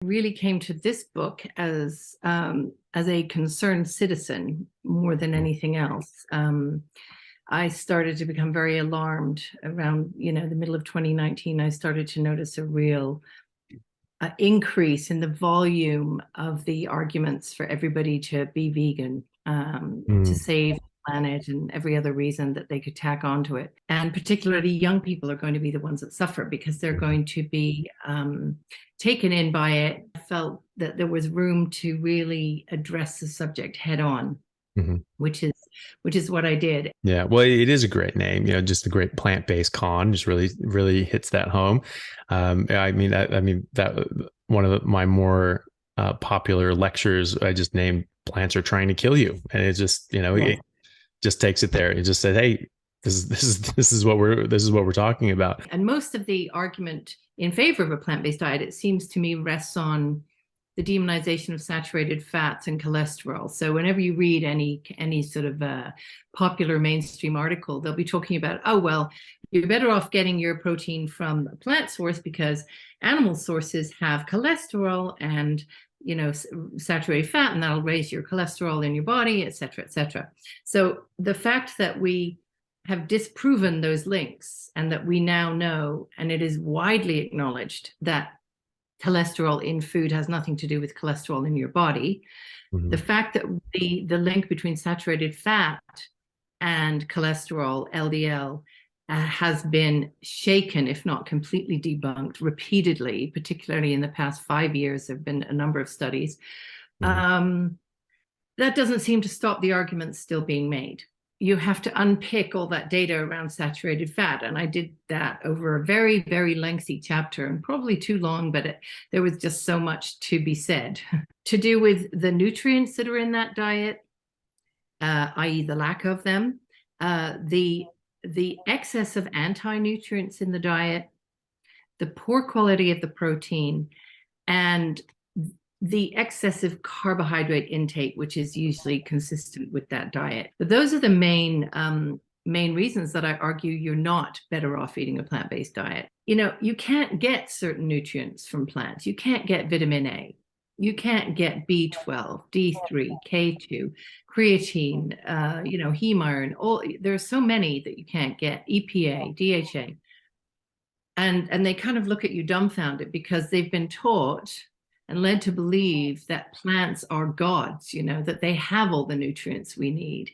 Really came to this book as a concerned citizen more than anything else. I started to become very alarmed around, the middle of 2019. I started to notice a real increase in the volume of the arguments for everybody to be vegan, to save the planet and every other reason that they could tack onto it. And particularly young people are going to be the ones that suffer because they're going to be taken in by it. I felt that there was room to really address the subject head on. Which is what I did. Yeah, well, it is a great name. Just a great plant-based con just really hits that home. I mean that one of my more popular lectures, I just named "Plants Are Trying to Kill You," and it just it just takes it there. It just said, "Hey, this is what we're talking about." And most of the argument in favor of a plant-based diet, it seems to me, rests on the demonization of saturated fats and cholesterol. So whenever you read any sort of popular mainstream article, they'll be talking about, oh, well, you're better off getting your protein from a plant source because animal sources have cholesterol and saturated fat, and that'll raise your cholesterol in your body, et cetera, et cetera. So the fact that we have disproven those links and that we now know, and it is widely acknowledged, that cholesterol in food has nothing to do with cholesterol in your body. The fact that the link between saturated fat and cholesterol, LDL, has been shaken, if not completely debunked, repeatedly, particularly in the past 5 years. There have been a number of studies. That doesn't seem to stop the arguments still being made. You have to unpick all that data around saturated fat. And I did that over a very, very lengthy chapter, and probably too long, but there was just so much to be said to do with the nutrients that are in that diet, i.e. the lack of them, the excess of anti-nutrients in the diet, the poor quality of the protein, and the excessive carbohydrate intake, which is usually consistent with that diet. But those are the main reasons that I argue you're not better off eating a plant-based diet. You can't get certain nutrients from plants. You can't get vitamin A. You can't get B12, D3, K2, creatine, heme iron. There are so many that you can't get. EPA, DHEA. And they kind of look at you dumbfounded because they've been taught and led to believe that plants are gods, that they have all the nutrients we need.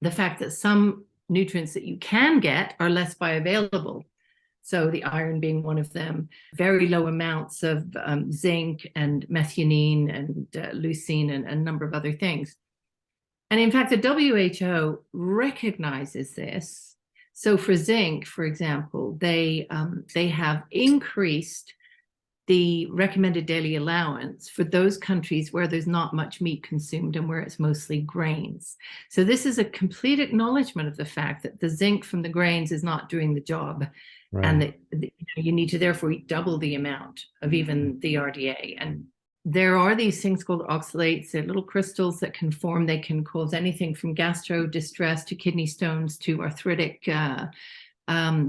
The fact that some nutrients that you can get are less bioavailable. So the iron being one of them, very low amounts of zinc and methionine and leucine and a number of other things. And in fact, the WHO recognizes this. So for zinc, for example, they have increased the recommended daily allowance for those countries where there's not much meat consumed and where it's mostly grains. So this is a complete acknowledgement of the fact that the zinc from the grains is not doing the job. Right. And that you need to therefore eat double the amount of even the RDA. And there are these things called oxalates. They're little crystals that can form. They can cause anything from gastro distress to kidney stones to arthritic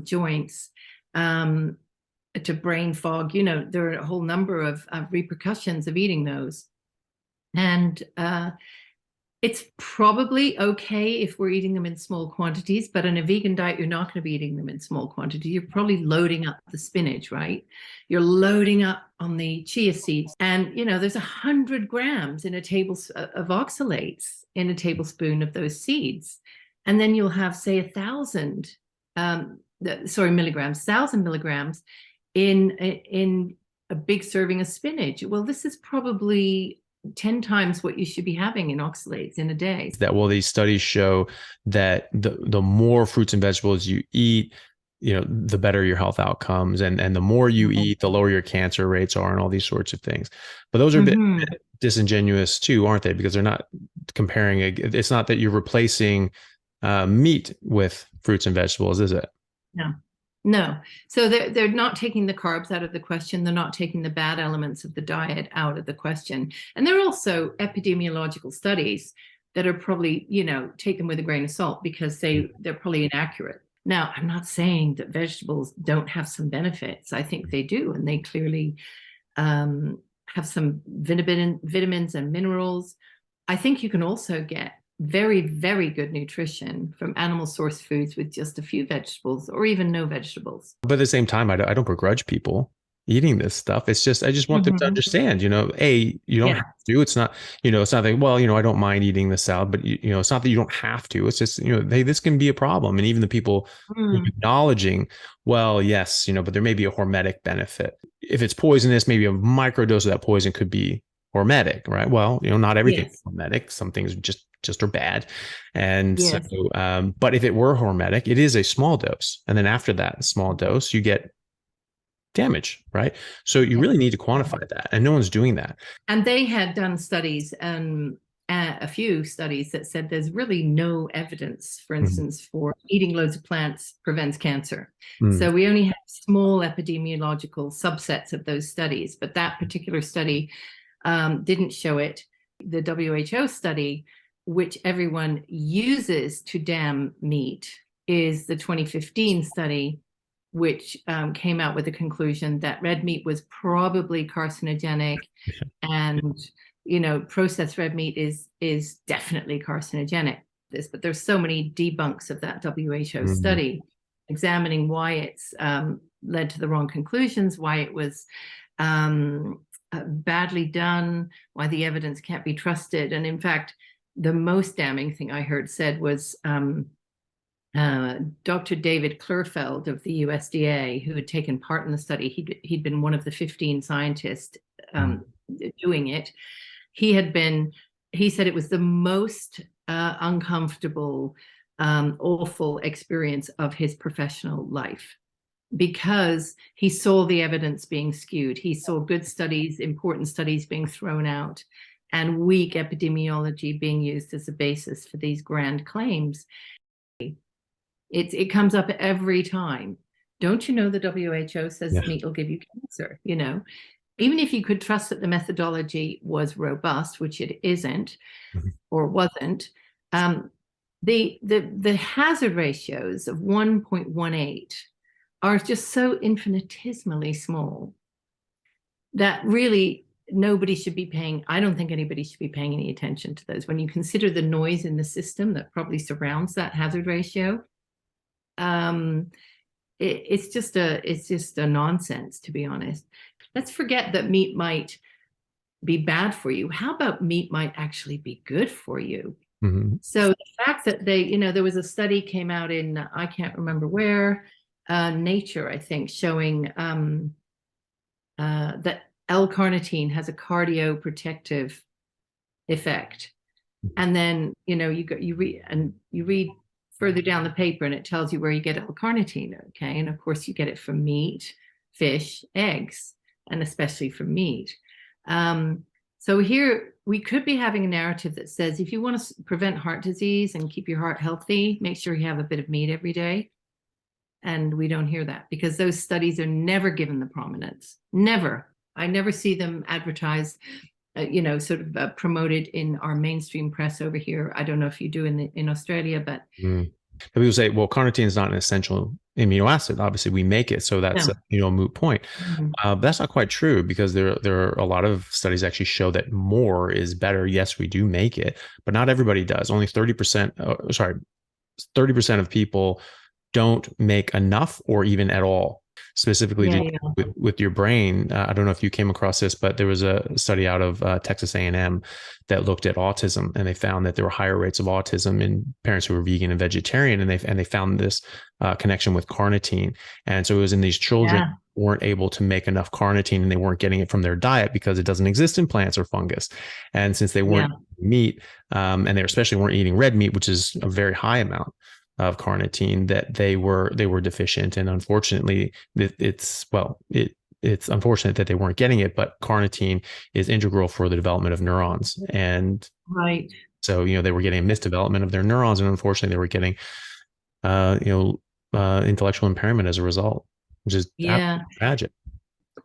joints. To brain fog, there are a whole number of repercussions of eating those. And it's probably okay if we're eating them in small quantities, but in a vegan diet, you're not going to be eating them in small quantities. You're probably loading up the spinach, right? You're loading up on the chia seeds. And, there's 100 grams in a tablespoon of oxalates in a tablespoon of those seeds. And then you'll have, say, 1,000 milligrams in a big serving of spinach. Well, this is probably 10 times what you should be having in oxalates in a day. These studies show that the more fruits and vegetables you eat, the better your health outcomes, and the more you eat, the lower your cancer rates are, and all these sorts of things. But those are a bit disingenuous too, aren't they? Because they're not comparing. It's not that you're replacing meat with fruits and vegetables, is it? No. So they're not taking the carbs out of the question. They're not taking the bad elements of the diet out of the question. And there are also epidemiological studies that are probably, taken with a grain of salt because they're probably inaccurate. Now, I'm not saying that vegetables don't have some benefits. I think they do, and they clearly have some vitamins and minerals. I think you can also get very, very good nutrition from animal source foods with just a few vegetables or even no vegetables. But at the same time, I don't begrudge people eating this stuff. It's just, I just want them to understand, you don't have to. It's not, it's not like, well, I don't mind eating the salad, but it's not that you don't have to. It's just, hey, this can be a problem. And even the people acknowledging, well, yes, but there may be a hormetic benefit. If it's poisonous, maybe a microdose of that poison could be hormetic, right? Well, not everything is hormetic. Some things just are bad. And so, but if it were hormetic, it is a small dose. And then after that small dose, you get damage, right? So you really need to quantify that. And no one's doing that. And they had done studies, a few studies that said there's really no evidence, for instance, for eating loads of plants prevents cancer. So we only have small epidemiological subsets of those studies, but that particular study didn't show it. The WHO study, which everyone uses to damn meat, is the 2015 study, which came out with the conclusion that red meat was probably carcinogenic, and processed red meat is definitely carcinogenic. But there's so many debunks of that WHO study examining why it's led to the wrong conclusions, why it was badly done, why the evidence can't be trusted. And in fact, the most damning thing I heard said was Dr. David Klurfeld of the USDA, who had taken part in the study. He'd been one of the 15 scientists doing it. He said it was the most uncomfortable, awful experience of his professional life, because he saw the evidence being skewed. He saw good studies, important studies being thrown out, and weak epidemiology being used as a basis for these grand claims. It comes up every time. Don't you know the WHO says meat will give you cancer? Even if you could trust that the methodology was robust, which it isn't or wasn't, the hazard ratios of 1.18 are just so infinitesimally small that really nobody should be paying. I don't think anybody should be paying any attention to those. When you consider the noise in the system that probably surrounds that hazard ratio, it's just a nonsense, to be honest. Let's forget that meat might be bad for you. How about meat might actually be good for you? So the fact that there was a study came out in, I can't remember where, Nature, I think, showing that L-carnitine has a cardioprotective effect. And then, you read further down the paper and it tells you where you get L-carnitine, okay? And of course you get it from meat, fish, eggs, and especially from meat. So here we could be having a narrative that says, if you want to prevent heart disease and keep your heart healthy, make sure you have a bit of meat every day. And we don't hear that, because those studies are never given the prominence. Never. I never see them advertised, promoted in our mainstream press over here. I don't know if you do in Australia, but people say, well, carnitine is not an essential amino acid. Obviously, we make it, so that's a moot point. But that's not quite true, because there are a lot of studies actually show that more is better. Yes, we do make it, but not everybody does. Only 30%. 30% of people don't make enough or even at all. Specifically with your brain. I don't know if you came across this, but there was a study out of Texas A&M that looked at autism, and they found that there were higher rates of autism in parents who were vegan and vegetarian, and they found this connection with carnitine. And so it was in these children who weren't able to make enough carnitine, and they weren't getting it from their diet because it doesn't exist in plants or fungus. And since they weren't eating meat, and they especially weren't eating red meat, which is a very high amount of carnitine, that they were deficient. And unfortunately, it's unfortunate that they weren't getting it, but carnitine is integral for the development of neurons. And so, they were getting a misdevelopment of their neurons, and unfortunately they were getting, intellectual impairment as a result, which is tragic.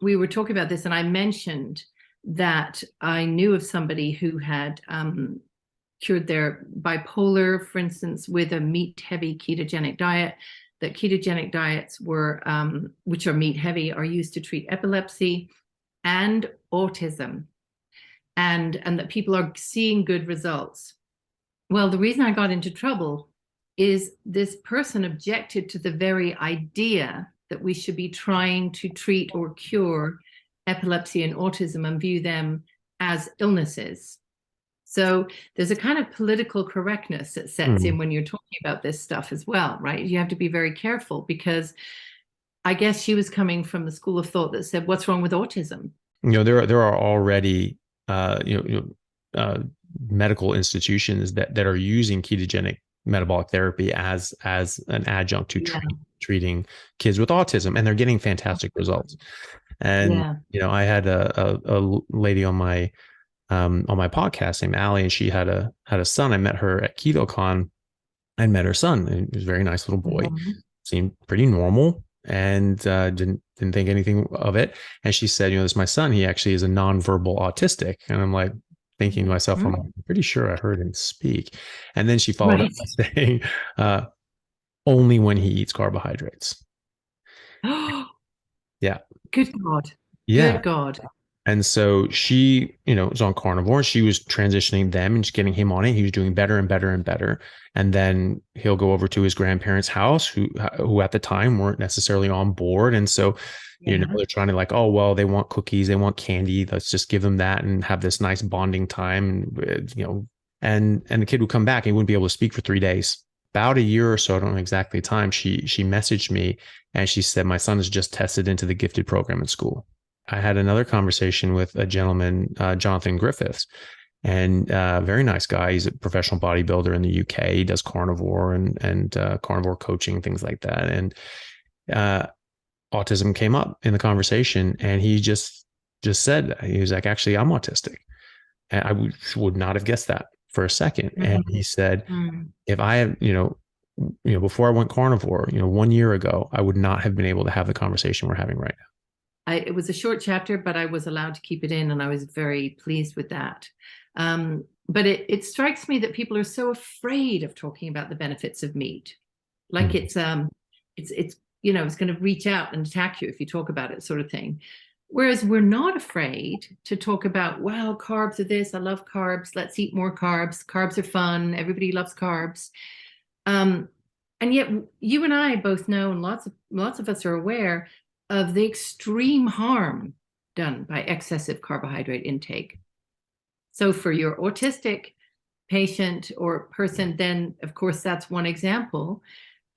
We were talking about this, and I mentioned that I knew of somebody who had cured their bipolar, for instance, with a meat-heavy ketogenic diet. That ketogenic diets were, which are meat-heavy, are used to treat epilepsy and autism, and that people are seeing good results. Well, the reason I got into trouble is this person objected to the very idea that we should be trying to treat or cure epilepsy and autism and view them as illnesses. So there's a kind of political correctness that sets in when you're talking about this stuff as well, right? You have to be very careful, because I guess she was coming from the school of thought that said, what's wrong with autism? There are already medical institutions that are using ketogenic metabolic therapy as an adjunct to treating kids with autism, and they're getting fantastic results. And I had a lady on my podcast named Allie, and she had a son. I met her at KetoCon. I met her son, and he was a very nice little boy, seemed pretty normal, and didn't think anything of it. And she said, this is my son. He actually is a nonverbal autistic. And I'm like, thinking to myself, I'm pretty sure I heard him speak. And then she followed up by saying, only when he eats carbohydrates. Yeah. Good God. Yeah. Good God. And so she, was on carnivore. She was transitioning them and just getting him on it. He was doing better and better and better. And then he'll go over to his grandparents' house, who at the time weren't necessarily on board. And so, they're trying to oh, well, they want cookies, they want candy. Let's just give them that and have this nice bonding time. And the kid would come back and he wouldn't be able to speak for 3 days. About a year or so, I don't know exactly time, she messaged me and she said, my son has just tested into the gifted program in school. I had another conversation with a gentleman, Jonathan Griffiths, and very nice guy. He's a professional bodybuilder in the UK. He does carnivore and carnivore coaching, things like that. And autism came up in the conversation, and he just said, he was like, actually, I'm autistic. And I would not have guessed that for a second. And he said, if I have, before I went carnivore, 1 year ago, I would not have been able to have the conversation we're having right now. It was a short chapter, but I was allowed to keep it in, and I was very pleased with that. But it strikes me that people are so afraid of talking about the benefits of meat, like it's going to reach out and attack you if you talk about it, sort of thing. Whereas we're not afraid to talk about, wow, carbs are this. I love carbs. Let's eat more carbs. Carbs are fun. Everybody loves carbs. And yet, you and I both know, and lots of us are aware of the extreme harm done by excessive carbohydrate intake. So for your autistic patient or person, then of course that's one example.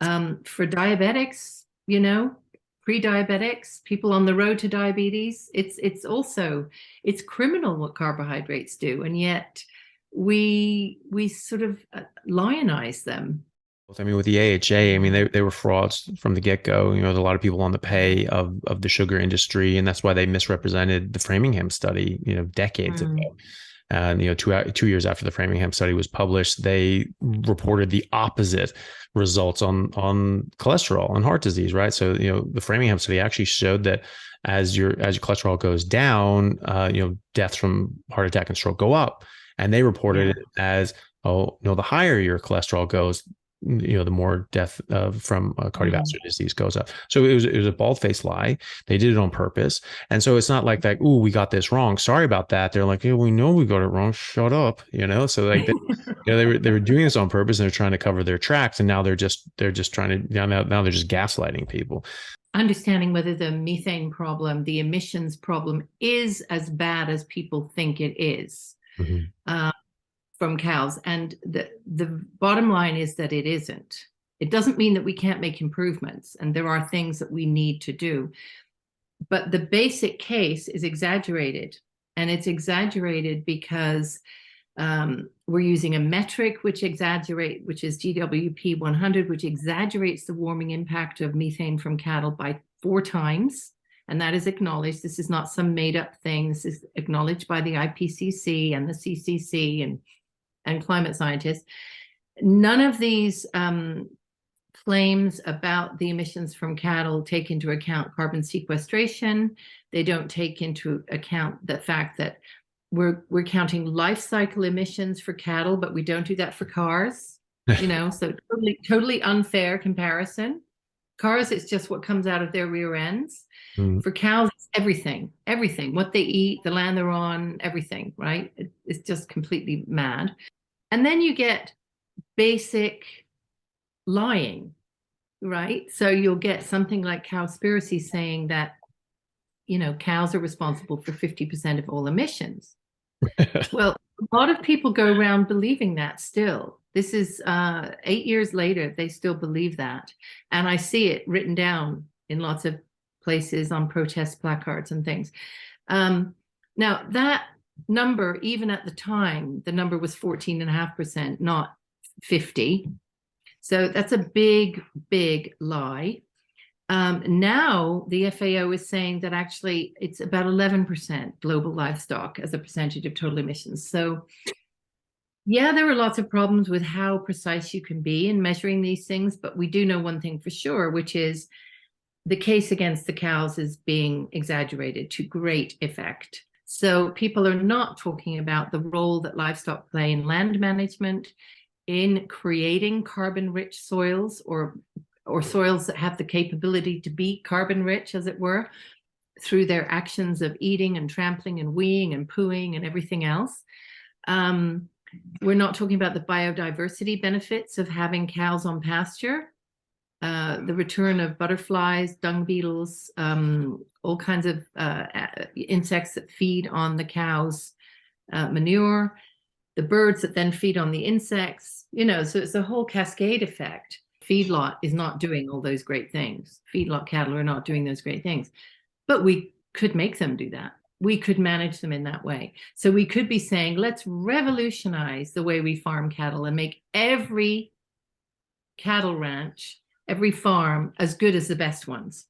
For diabetics, pre-diabetics, people on the road to diabetes, it's criminal what carbohydrates do, and yet we sort of lionize them. I mean, with the AHA, they were frauds from the get-go. There's a lot of people on the pay of the sugar industry, and that's why they misrepresented the Framingham study, decades ago. And 2 years after the Framingham study was published, they reported the opposite results on cholesterol and heart disease, right? So the Framingham study actually showed that as your cholesterol goes down, deaths from heart attack and stroke go up, and they reported it as, the higher your cholesterol goes, the more death from cardiovascular disease goes up. So it was a bald-faced lie. They did it on purpose. And so it's not like that, ooh, we got this wrong, sorry about that. They're like, yeah, we know we got it wrong, shut up. So like they were doing this on purpose, and they're trying to cover their tracks, and now they're just trying to, now they're just gaslighting people. Understanding whether the methane problem, the emissions problem, is as bad as people think it is. From cows, and the bottom line is that it isn't. It doesn't mean that we can't make improvements, and there are things that we need to do, but the basic case is exaggerated, and it's exaggerated because we're using a metric which is GWP 100, which exaggerates the warming impact of methane from cattle by 4 times. And that is acknowledged. This is not some made up thing. This is acknowledged by the IPCC and the CCC and climate scientists. None of these claims about the emissions from cattle take into account carbon sequestration. They don't take into account the fact that we're counting life cycle emissions for cattle, but we don't do that for cars. So totally unfair comparison. Cars, it's just what comes out of their rear ends. Mm. For cows, it's everything, what they eat, the land they're on, everything, right? It's just completely mad. And then you get basic lying, right? So you'll get something like Cowspiracy saying that, cows are responsible for 50% of all emissions. Well, a lot of people go around believing that still. This is 8 years later, they still believe that. And I see it written down in lots of places on protest placards and things. Now, that number, even at the time, the number was 14.5%, not 50. So that's a big, big lie. Now the FAO is saying that actually it's about 11% global livestock as a percentage of total emissions. So yeah, there are lots of problems with how precise you can be in measuring these things, but we do know one thing for sure, which is the case against the cows is being exaggerated to great effect. So people are not talking about the role that livestock play in land management, in creating carbon-rich soils or soils that have the capability to be carbon-rich, as it were, through their actions of eating and trampling and weeing and pooing and everything else. We're not talking about the biodiversity benefits of having cows on pasture, the return of butterflies, dung beetles, all kinds of insects that feed on the cows' manure, the birds that then feed on the insects, so it's a whole cascade effect. Feedlot is not doing all those great things. Feedlot cattle are not doing those great things, but we could make them do that. We could manage them in that way. So we could be saying, let's revolutionize the way we farm cattle and make every cattle ranch, every farm as good as the best ones.